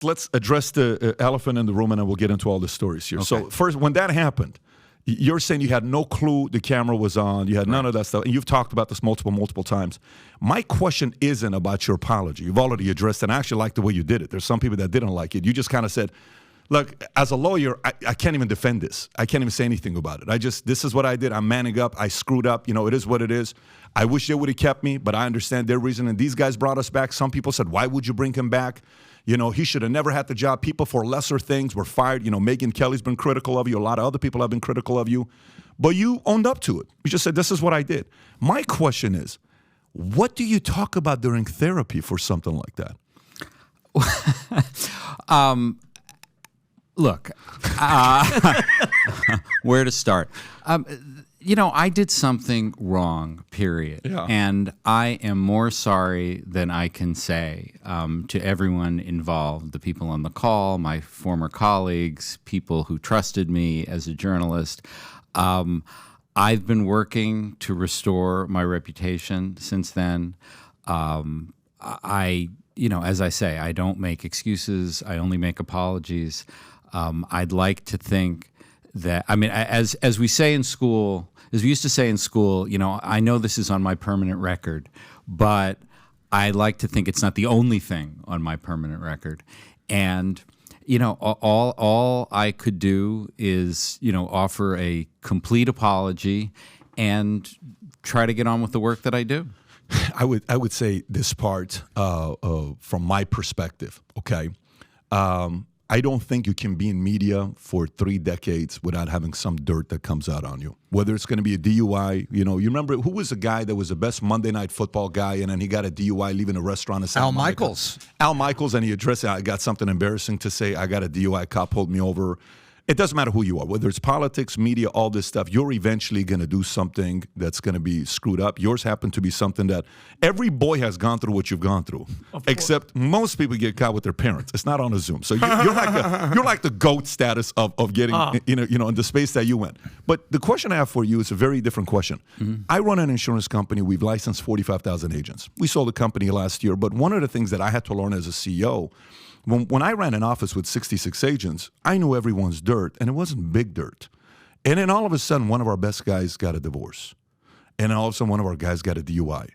let's address the elephant in the room, and then we'll get into all the stories here. Okay. So first, when that happened, you're saying you had no clue the camera was on. You had none of that stuff. And you've talked about this multiple times. My question isn't about your apology. You've already addressed it. And I actually like the way you did it. There's some people that didn't like it. You just kind of said, look, as a lawyer, I can't even defend this. I can't even say anything about it. This is what I did. I'm manning up. I screwed up. It is what it is. I wish they would have kept me, but I understand their reason. And these guys brought us back. Some people said, why would you bring him back? He should have never had the job. People for lesser things were fired. Megyn Kelly's been critical of you. A lot of other people have been critical of you. But you owned up to it. You just said, this is what I did. My question is, what do you talk about during therapy for something like that? Look, where to start? I did something wrong, period. Yeah. And I am more sorry than I can say to everyone involved, the people on the call, my former colleagues, people who trusted me as a journalist. I've been working to restore my reputation since then. As I say, I don't make excuses. I only make apologies. I'd like to think that, as we say in school, as we used to say in school, I know this is on my permanent record, but I like to think it's not the only thing on my permanent record. And, all I could do is, offer a complete apology and try to get on with the work that I do. I would say this part from my perspective, okay? I don't think you can be in media for 3 decades without having some dirt that comes out on you. Whether it's going to be a DUI, you remember who was the guy that was the best Monday Night Football guy, and then he got a DUI leaving a restaurant. Al Michaels. Al Michaels, and he addressed it. I got something embarrassing to say. I got a DUI. Cop pulled me over. It doesn't matter who you are, whether it's politics, media, all this stuff, you're eventually going to do something that's going to be screwed up. Yours happened to be something that every boy has gone through what you've gone through, except most people get caught with their parents. It's not on a Zoom. So you're like the GOAT status of getting, in the space that you went. But the question I have for you is a very different question. Mm-hmm. I run an insurance company. We've licensed 45,000 agents. We sold the company last year. But one of the things that I had to learn as a CEO, when I ran an office with 66 agents, I knew everyone's dirt, and it wasn't big dirt. And then all of a sudden, one of our best guys got a divorce. And then all of a sudden, one of our guys got a DUI.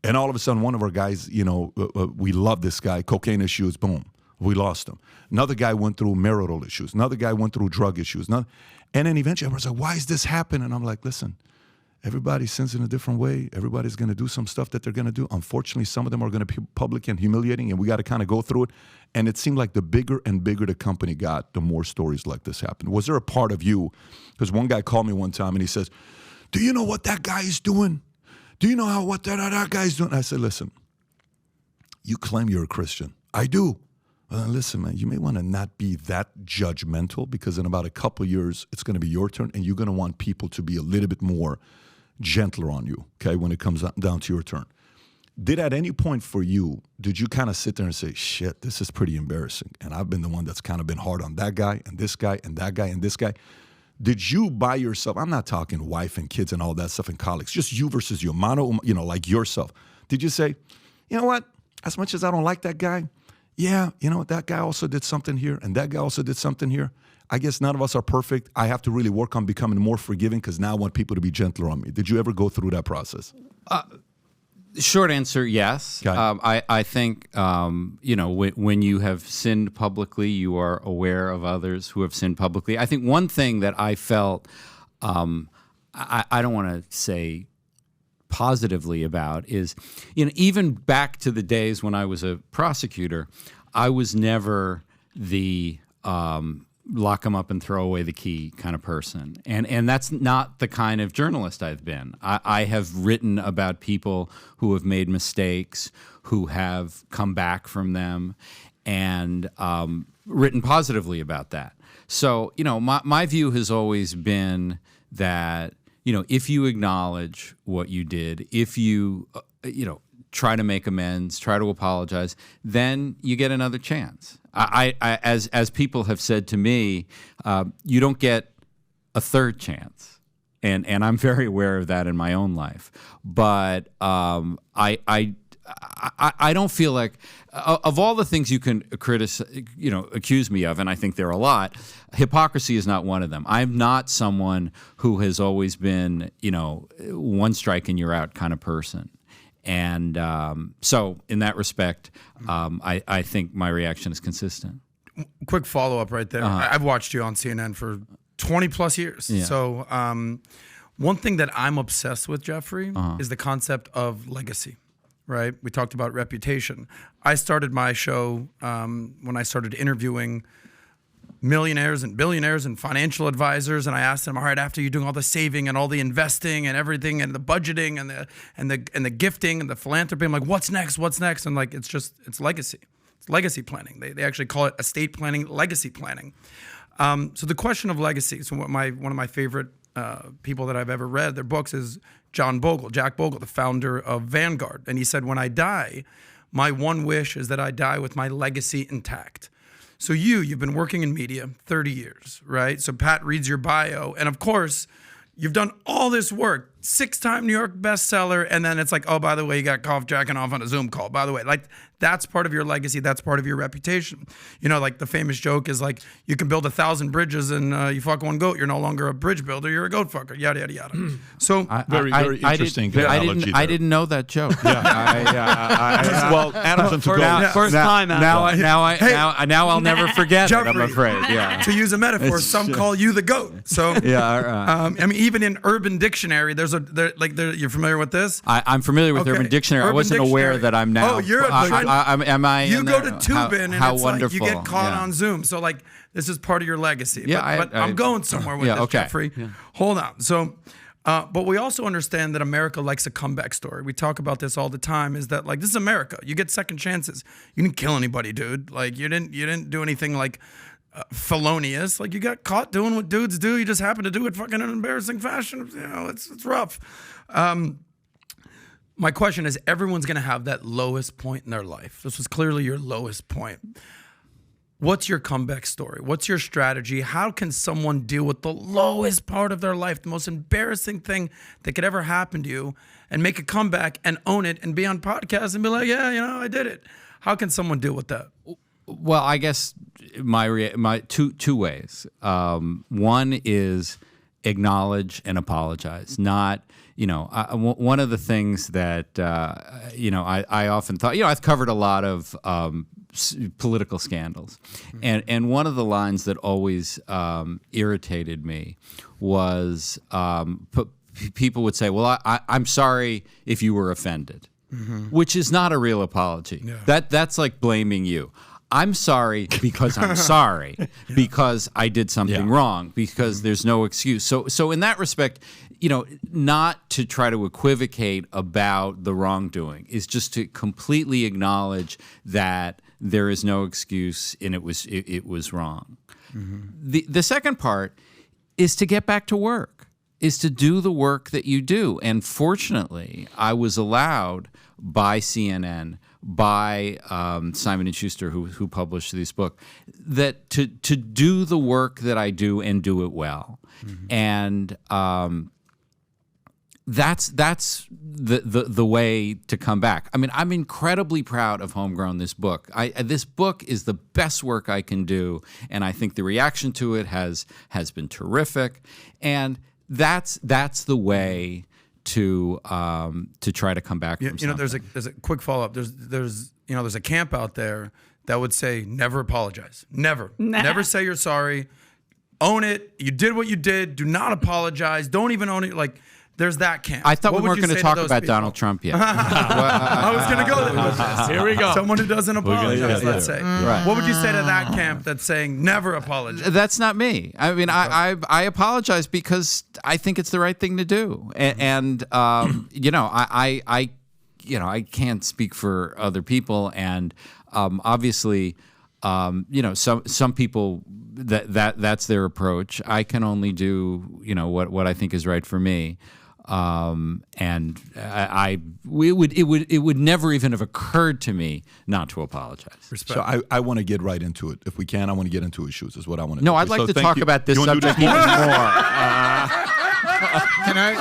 And all of a sudden, one of our guys, we love this guy, cocaine issues, boom, we lost him. Another guy went through marital issues. Another guy went through drug issues. And then eventually, I was like, why is this happening? And I'm like, listen, everybody sins in a different way. Everybody's going to do some stuff that they're going to do. Unfortunately, some of them are going to be public and humiliating, and we got to kind of go through it. And it seemed like the bigger and bigger the company got, the more stories like this happened. Was there a part of you, because one guy called me one time and he says, do you know what that guy is doing? Do you know what that guy's doing? I said, listen, you claim you're a Christian. I do. Listen, man, you may want to not be that judgmental, because in about a couple of years, it's going to be your turn, and you're going to want people to be a little bit more gentler on you, okay, when it comes down to your turn. Did at any point for you, did you kind of sit there and say, shit, this is pretty embarrassing, and I've been the one that's kind of been hard on that guy and this guy and that guy and this guy? Did you by yourself, I'm not talking wife and kids and all that stuff and colleagues, just you versus you, like yourself. Did you say, you know what, as much as I don't like that guy, yeah, that guy also did something here and that guy also did something here. I guess none of us are perfect. I have to really work on becoming more forgiving because now I want people to be gentler on me. Did you ever go through that process? Short answer, yes. Okay. I think, when you have sinned publicly, you are aware of others who have sinned publicly. I think one thing that I felt, I don't want to say positively about is, even back to the days when I was a prosecutor, I was never the lock them up and throw away the key kind of person. And that's not the kind of journalist I've been. I have written about people who have made mistakes, who have come back from them, and written positively about that. So, my view has always been that, if you acknowledge what you did, if you, try to make amends, try to apologize, then you get another chance. As people have said to me, you don't get a third chance, and I'm very aware of that in my own life. But I I don't feel like of all the things you can accuse me of, and I think there are a lot. Hypocrisy is not one of them. I'm not someone who has always been, one strike and you're out kind of person. And so, in that respect, I think my reaction is consistent. Quick follow up right there. I've watched you on CNN for 20 plus years. Yeah. So, one thing that I'm obsessed with, Jeffrey, is the concept of legacy. Right? We talked about reputation. I started my show when I started interviewing millionaires and billionaires and financial advisors, and I asked them, all right, after you're doing all the saving and all the investing and everything and the budgeting and the gifting and the philanthropy, I'm like, what's next? What's next? And like, it's legacy. It's legacy planning. They actually call it estate planning, legacy planning. So the question of legacy. So one of my favorite people that I've ever read their books is Jack Bogle, the founder of Vanguard. And he said, when I die, my one wish is that I die with my legacy intact. So you've been working in media 30 years, right? So Pat reads your bio, and of course, you've done all this work, 6-time New York bestseller, and then it's like, oh, by the way, you got caught jacking off on a Zoom call. By the way, like that's part of your legacy. That's part of your reputation. Like the famous joke is like, you can build 1,000 bridges and you fuck one goat. You're no longer a bridge builder. You're a goat fucker. Yada yada yada. So very interesting analogy. I didn't know that joke. Well, Adamson first time. Now I'll never forget Jeffrey, it. I'm afraid. Yeah. To use a metaphor, some call you the goat. So yeah. I mean, even in Urban Dictionary, you're familiar with this? I'm familiar with Urban Dictionary. I wasn't aware that I'm now. Oh, you're am I? You go to Toobin and how it's wonderful. like you get caught on Zoom. So like this is part of your legacy. Yeah, but I'm going somewhere with this, Jeffrey. Yeah. Hold on. So, but we also understand that America likes a comeback story. We talk about this all the time. Is that like this is America? You get second chances. You didn't kill anybody, dude. Like you didn't do anything like felonious. Like you got caught doing what dudes do. You just happen to do it fucking in an embarrassing fashion. It's rough. My question is, everyone's going to have that lowest point in their life. This was clearly your lowest point. What's your comeback story? What's your strategy? How can someone deal with the lowest part of their life, the most embarrassing thing that could ever happen to you, and make a comeback and own it and be on podcasts and be like, yeah, I did it. How can someone deal with that? Well, I guess my two ways. One is acknowledge and apologize. Not, one of the things that, I often thought, I've covered a lot of political scandals. And one of the lines that always irritated me was people would say, well, I'm sorry if you were offended, which is not a real apology. Yeah. That's like blaming you. I'm sorry because I'm sorry, because I did something wrong, because there's no excuse. So in that respect, not to try to equivocate about the wrongdoing is just to completely acknowledge that there is no excuse and it was wrong. The second part is to get back to work, is to do the work that you do. And fortunately, I was allowed by CNN, by Simon & Schuster, who published this book, that to do the work that I do and do it well. And that's the way to come back. I mean, I'm incredibly proud of Homegrown, this book. This book is the best work I can do, and I think the reaction to it has been terrific. And that's the way to try to come back from something. There's a quick follow up. There's a camp out there that would say never apologize. Never say you're sorry. Own it. You did what you did. Do not apologize. Don't even own it. Like there's that camp. I thought we weren't going to talk about Donald Trump yet. I was going to go there with this. Here we go. Someone who doesn't apologize, let's say. Right. What would you say to that camp that's saying never apologize? That's not me. I mean, I apologize because I think it's the right thing to do. And I can't speak for other people. And obviously, some people that's their approach. I can only do what I think is right for me. And it would never even have occurred to me not to apologize. Respect. So I want to get right into it. If we can, I want to get into his shoes. Is what I want to do. No, I'd like to talk about this subject even more. Can I?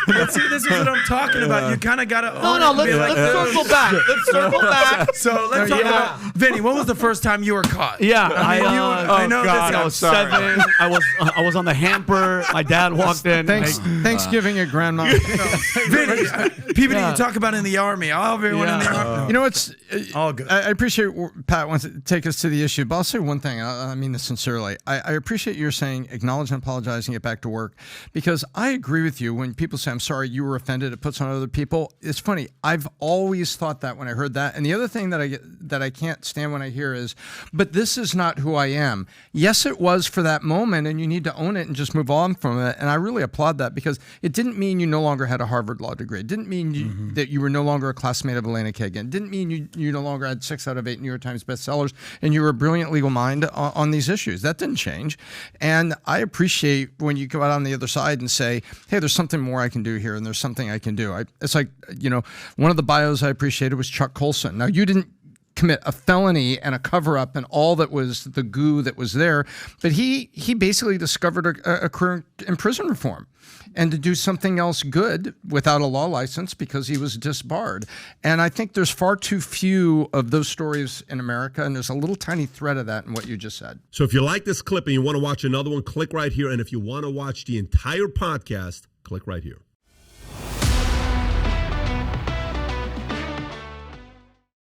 But see, this is what I'm talking about. You kind of got to. Let's circle back. Let's circle back. So let's talk about Vinny. When was the first time you were caught? Yeah, I know God, this. I was 7. I was on the hamper. My dad walked in. Thanksgiving at grandma. Vinny, people that you talk about in the Army. Everyone in the Army. You know, it's all good. I appreciate Pat wants to take us to the issue, but I'll say one thing. I mean this sincerely. I appreciate you're saying acknowledge and apologize and get back to work, because I agree with you when people say, I'm sorry, you were offended, it puts on other people. It's funny. I've always thought that when I heard that. And the other thing that I can't stand when I hear is, but this is not who I am. Yes, it was for that moment, and you need to own it and just move on from it. And I really applaud that, because it didn't mean you no longer had a Harvard law degree. It didn't mean that you were no longer a classmate of Elena Kagan. It didn't mean you no longer had 6 out of 8 New York Times bestsellers and you were a brilliant legal mind on these issues. That didn't change. And I appreciate when you go out on the other side and say, hey, there's something more I can do here, and there's something I can do. It's like, one of the bios I appreciated was Chuck Colson. Now, you didn't commit a felony and a cover-up and all that was the goo that was there, but he basically discovered a career in prison reform and to do something else good without a law license because he was disbarred. And I think there's far too few of those stories in America, and there's a little tiny thread of that in what you just said. So if you like this clip and you want to watch another one, click right here. And if you want to watch the entire podcast, click right here.